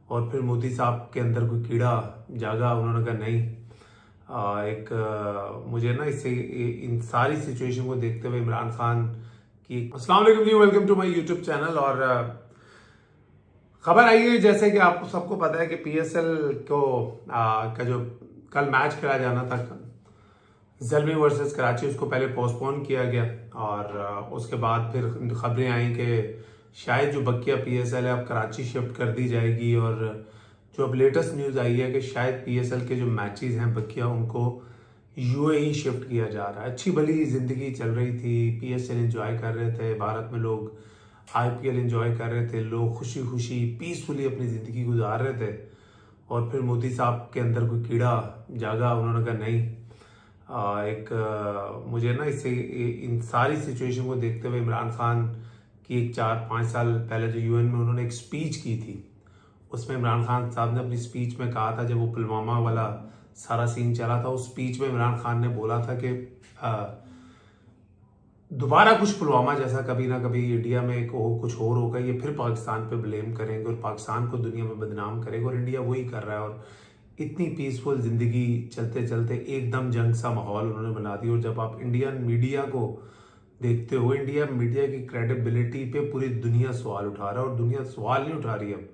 और फिर मोदी साहब के अंदर कोई कीड़ा जागा, उन्होंने कहा नहीं। मुझे ना इससे इन सारी सिचुएशन को देखते हुए इमरान खान की अस्सलाम वालेकुम जी, welcome to my YouTube channel. और खबर आई है जैसे कि आपको सबको पता है कि पीएसएल को का जो कल मैच खेला जाना था ज़ल्मी वर्सेस कराची, उसको पहले पोस्टपोन किया गया और उसके बाद फिर खबरें आई कि शायद जो बकिया पीएसएल है अब कराची शिफ्ट कर दी जाएगी। और जो अब लेटेस्ट न्यूज़ आई है कि शायद पीएसएल के जो मैचेस हैं बकिया उनको यूएई शिफ्ट किया जा रहा है। अच्छी भली ज़िंदगी चल रही थी, पीएसएल एंजॉय कर रहे थे, भारत में लोग आईपीएल एंजॉय कर रहे थे, लोग खुशी खुशी पीसफुली अपनी ज़िंदगी गुजार रहे थे। और फिर मोदी साहब के अंदर कोई कीड़ा जागा, उन्होंने कहा नहीं। मुझे ना इससे इन सारी सिचुएशन को देखते हुए इमरान खान की एक 4-5 साल पहले जो यूएन में उन्होंने एक स्पीच की थी, उसमें इमरान खान साहब ने अपनी स्पीच में कहा था, जब वो पुलवामा वाला सारा सीन चला था, उस स्पीच में इमरान खान ने बोला था कि दोबारा कुछ पुलवामा जैसा कभी ना कभी इंडिया में कुछ और होगा, ये फिर पाकिस्तान पे ब्लेम करेंगे और पाकिस्तान को दुनिया में बदनाम करेंगे। और इंडिया वही कर रहा है। और इतनी पीसफुल जिंदगी चलते चलते एकदम जंग सा माहौल उन्होंने बना दिया। और जब आप इंडियन मीडिया को देखते हो, इंडिया मीडिया की क्रेडिबिलिटी पे पूरी दुनिया सवाल उठा रहा है। और दुनिया सवाल नहीं उठा रही, अब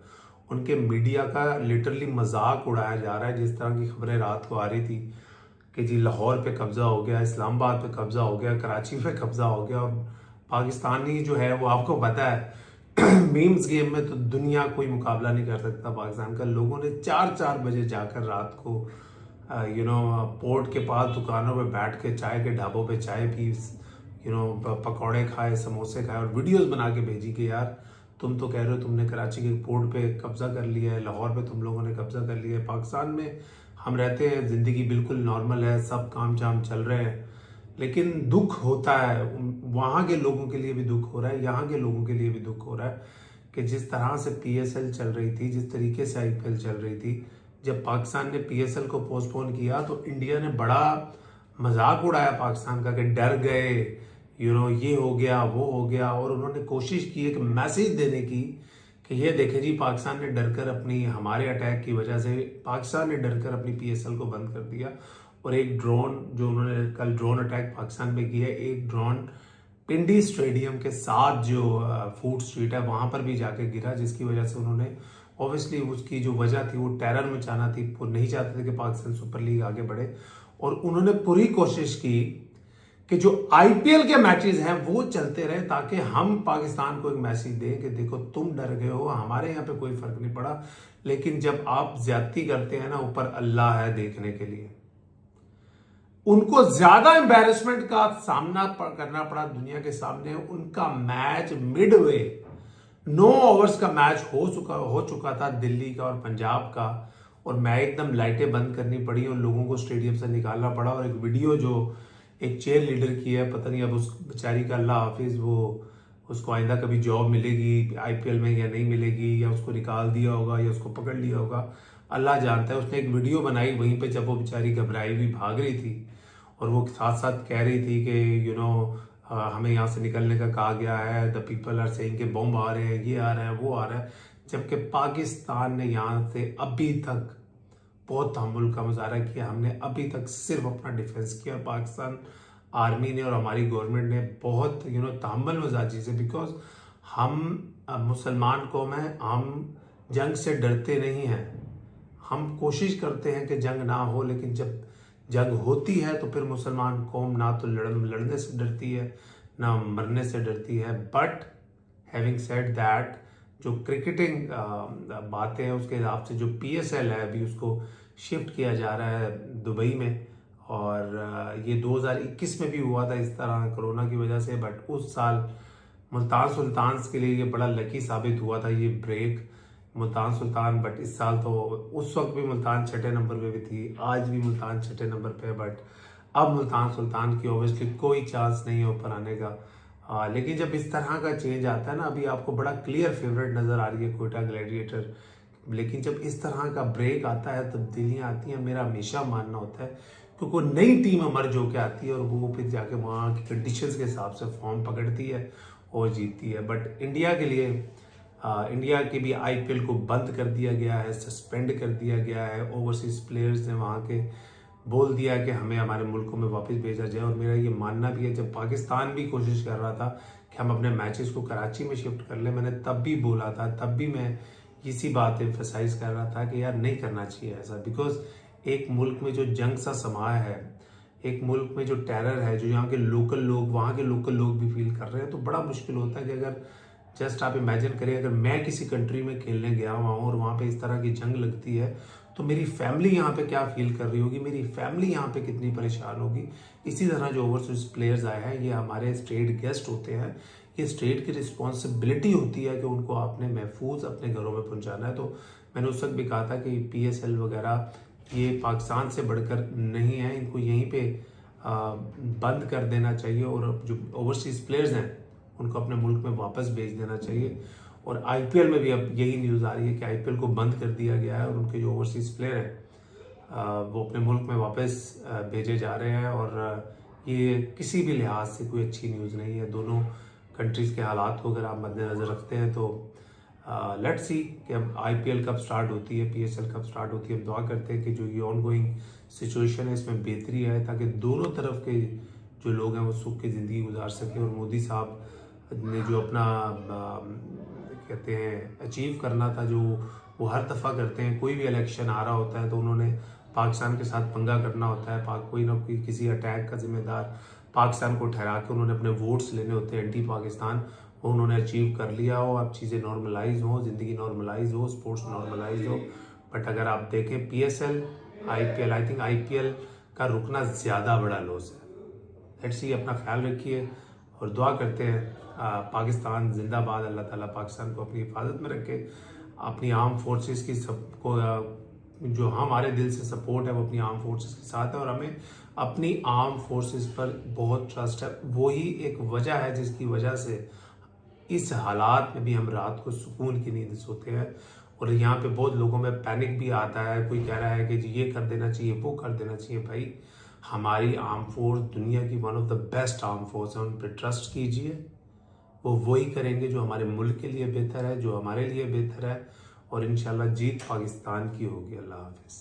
उनके मीडिया का लिटरली मजाक उड़ाया जा रहा है। जिस तरह की खबरें रात को आ रही थी कि जी लाहौर पे कब्जा हो गया, इस्लामाबाद पे कब्जा हो गया, कराची पे कब्जा हो गया। और पाकिस्तानी जो है वो आपको पता है मीम्स गेम में तो दुनिया कोई मुकाबला नहीं कर सकता पाकिस्तान का। लोगों ने 4-4 बजे जाकर रात को पोर्ट के पास दुकानों पे बैठ के चाय के ढाबों पे चाय पी, पकौड़े खाए, समोसे खाए और वीडियोस बना के भेजी कि यार तुम तो कह रहे हो तुमने कराची के पोर्ट पे कब्जा कर लिया है, लाहौर पे तुम लोगों ने कब्जा कर लिया है, पाकिस्तान में हम रहते हैं, जिंदगी बिल्कुल नॉर्मल है, सब काम चाम चल रहे हैं। लेकिन दुख होता है, वहाँ के लोगों के लिए भी दुख हो रहा है, यहाँ के लोगों के लिए भी दुख हो रहा है कि जिस तरह से पीएसएल चल रही थी, जिस तरीके से आईपीएल चल रही थी, जब पाकिस्तान ने पीएसएल को पोस्टपोन किया तो इंडिया ने बड़ा मजाक उड़ाया पाकिस्तान का कि डर गए, ये हो गया वो हो गया। और उन्होंने कोशिश की एक मैसेज देने की कि ये देखें जी, पाकिस्तान ने डरकर अपनी हमारे अटैक की वजह से पाकिस्तान ने डरकर अपनी पीएसएल को बंद कर दिया। और एक ड्रोन जो उन्होंने कल ड्रोन अटैक पाकिस्तान पे किया, एक ड्रोन पिंडी स्टेडियम के साथ जो फूड स्ट्रीट है वहां पर भी जाके गिरा, जिसकी वजह से उन्होंने ऑब्वियसली उसकी जो वजह थी वो टेरर मचाना थी। वो नहीं चाहते थे कि पाकिस्तान सुपर लीग आगे बढ़े। और उन्होंने पूरी कोशिश की कि जो आईपीएल के मैचेस हैं वो चलते रहे ताकि हम पाकिस्तान को एक मैसेज दें कि देखो तुम डर गए हो, हमारे यहाँ पे कोई फर्क नहीं पड़ा। लेकिन जब आप ज्यादती करते हैं ना, ऊपर अल्लाह है देखने के लिए। उनको ज्यादा एम्बैरेसमेंट का सामना करना पड़ा दुनिया के सामने। उनका मैच मिडवे 9 ओवर्स का मैच हो चुका था दिल्ली का और पंजाब का। और मैं एकदम लाइटें बंद करनी पड़ी और लोगों को स्टेडियम से निकालना पड़ा। और एक वीडियो जो एक चेयर लीडर की है, पता नहीं अब उस बेचारी का अल्लाह हाफिज, वो उसको आइंदा कभी जॉब मिलेगी आईपीएल में या नहीं मिलेगी, या उसको निकाल दिया होगा या उसको पकड़ लिया होगा, अल्लाह जानता है। उसने एक वीडियो बनाई वहीं पे जब वो बेचारी घबराई हुई भाग रही थी और वो साथ साथ कह रही थी कि हमें यहाँ से निकलने का कहा गया है, द पीपल आर सेइंग कि बॉम्ब आ रहे हैं, ये आ रहा है वो आ रहा है। जबकि पाकिस्तान ने यहाँ से अभी तक बहुत तहम्मुल का मुजाहरा किया। हमने अभी तक सिर्फ अपना डिफेंस किया। पाकिस्तान आर्मी ने और हमारी गवर्नमेंट ने बहुत तहम्मुल मजाजी से, बिकॉज हम मुसलमान कौम है, हम जंग से डरते नहीं हैं। हम कोशिश करते हैं कि जंग ना हो, लेकिन जब जंग होती है तो फिर मुसलमान कौम ना तो लड़ने से डरती है ना मरने से डरती है। बट हैविंग सेड दैट, जो क्रिकेटिंग बातें हैं उसके हिसाब से जो पीएसएल है अभी उसको शिफ्ट किया जा रहा है दुबई में। और ये 2021 में भी हुआ था इस तरह कोरोना की वजह से। बट उस साल मुल्तान सुल्तान्स के लिए ये बड़ा लकी साबित हुआ था ये ब्रेक, मुल्तान सुल्तान। बट इस साल तो उस वक्त भी मुल्तान 6ठे नंबर पे भी थी, आज भी मुल्तान 6ठे नंबर पे है। बट अब मुल्तान सुल्तान की ऑब्वियसली कोई चांस नहीं है ऊपर आने का। लेकिन जब इस तरह का चेंज आता है ना, अभी आपको बड़ा क्लियर फेवरेट नजर आ रही है कोयटा ग्लैडिएटर, लेकिन जब इस तरह का ब्रेक आता है, तब्दीलियां आती हैं, मेरा हमेशा मानना होता है क्योंकि नई टीम अमर्ज होकर आती है और वो फिर जाके वहाँ की कंडीशंस के हिसाब से फॉर्म पकड़ती है और जीतती है। बट इंडिया के लिए इंडिया के भी आईपीएल को बंद कर दिया गया है, सस्पेंड कर दिया गया है। ओवरसीज प्लेयर्स ने वहाँ के बोल दिया कि हमें हमारे मुल्कों में वापस भेजा जाए। और मेरा ये मानना भी है, जब पाकिस्तान भी कोशिश कर रहा था कि हम अपने मैचेस को कराची में शिफ्ट कर लें, मैंने तब भी बोला था, तब भी मैं इसी बात एम्फेसाइज कर रहा था कि यार नहीं करना चाहिए ऐसा। बिकॉज एक मुल्क में जो जंग सा समाया है, एक मुल्क में जो टेरर है, जो यहाँ के लोकल लोग, वहाँ के लोकल लोग भी फील कर रहे हैं, तो बड़ा मुश्किल होता है कि अगर जस्ट आप इमेजिन करिए, अगर मैं किसी कंट्री में खेलने गया हुआ हूँ और वहाँ पे इस तरह की जंग लगती है, तो मेरी फैमिली यहाँ पे क्या फील कर रही होगी, मेरी फैमिली यहाँ पे कितनी परेशान होगी। इसी तरह जो ओवरसीज प्लेयर्स आए हैं, ये हमारे स्टेट गेस्ट होते हैं, ये स्टेट की रिस्पॉन्सिबिलिटी होती है कि उनको आपने महफूज अपने घरों में पहुँचाना है। तो मैंने उस वक्त भी कहा था कि PSL वगैरह ये पाकिस्तान से बढ़कर नहीं है, इनको यहीं पे बंद कर देना चाहिए और जो ओवरसीज प्लेयर्स हैं उनको अपने मुल्क में वापस भेज देना चाहिए। और आईपीएल में भी अब यही न्यूज़ आ रही है कि आईपीएल को बंद कर दिया गया है और उनके जो ओवरसीज प्लेयर हैं वो अपने मुल्क में वापस भेजे जा रहे हैं। और ये किसी भी लिहाज से कोई अच्छी न्यूज़ नहीं है। दोनों कंट्रीज़ के हालात को अगर आप मद्देनज़र रखते हैं तो लेट्स सी कि अब आईपीएल कब स्टार्ट होती है, PSL कब स्टार्ट होती है। हम दुआ करते हैं कि जो ये ऑन गोइंग सिचुएशन है इसमें बेहतरी आए, ताकि दोनों तरफ के जो लोग हैं वो सुख की ज़िंदगी गुजार सकें। और मोदी साहब ने जो अपना कहते हैं अचीव करना था, जो वो हर दफ़ा करते हैं, कोई भी इलेक्शन आ रहा होता है तो उन्होंने पाकिस्तान के साथ पंगा करना होता है, कोई ना कोई किसी अटैक का जिम्मेदार पाकिस्तान को ठहरा के उन्होंने अपने वोट्स लेने होते हैं एंटी पाकिस्तान, वो उन्होंने अचीव कर लिया हो। अब चीज़ें नॉर्मलाइज हो, ज़िंदगी नॉर्मलाइज हो, स्पोर्ट्स नॉर्मलाइज हो। बट अगर आप देखें PSL, IPL, I think IPL का रुकना ज़्यादा बड़ा लॉस है। लेट्स सी, अपना ख्याल रखिए और दुआ करते हैं पाकिस्तान जिंदाबाद। अल्लाह ताला पाकिस्तान को अपनी हिफाजत में रखे, अपनी आर्म फोर्सेस की सबको जो हमारे दिल से सपोर्ट है वो अपनी आर्म फोर्सेस के साथ है और हमें अपनी आर्म फोर्सेस पर बहुत ट्रस्ट है। वही एक वजह है जिसकी वजह से इस हालात में भी हम रात को सुकून की नींद सोते हैं। और यहाँ पे बहुत लोगों में पैनिक भी आता है, कोई कह रहा है कि जी ये कर देना चाहिए, वो कर देना चाहिए। भाई, हमारी आर्म फोर्स दुनिया की one of the best arm force है, उन पर ट्रस्ट कीजिए। वो वही करेंगे जो हमारे मुल्क के लिए बेहतर है, जो हमारे लिए बेहतर है। और इंशाल्लाह जीत पाकिस्तान की होगी। अल्लाह हाफिज़।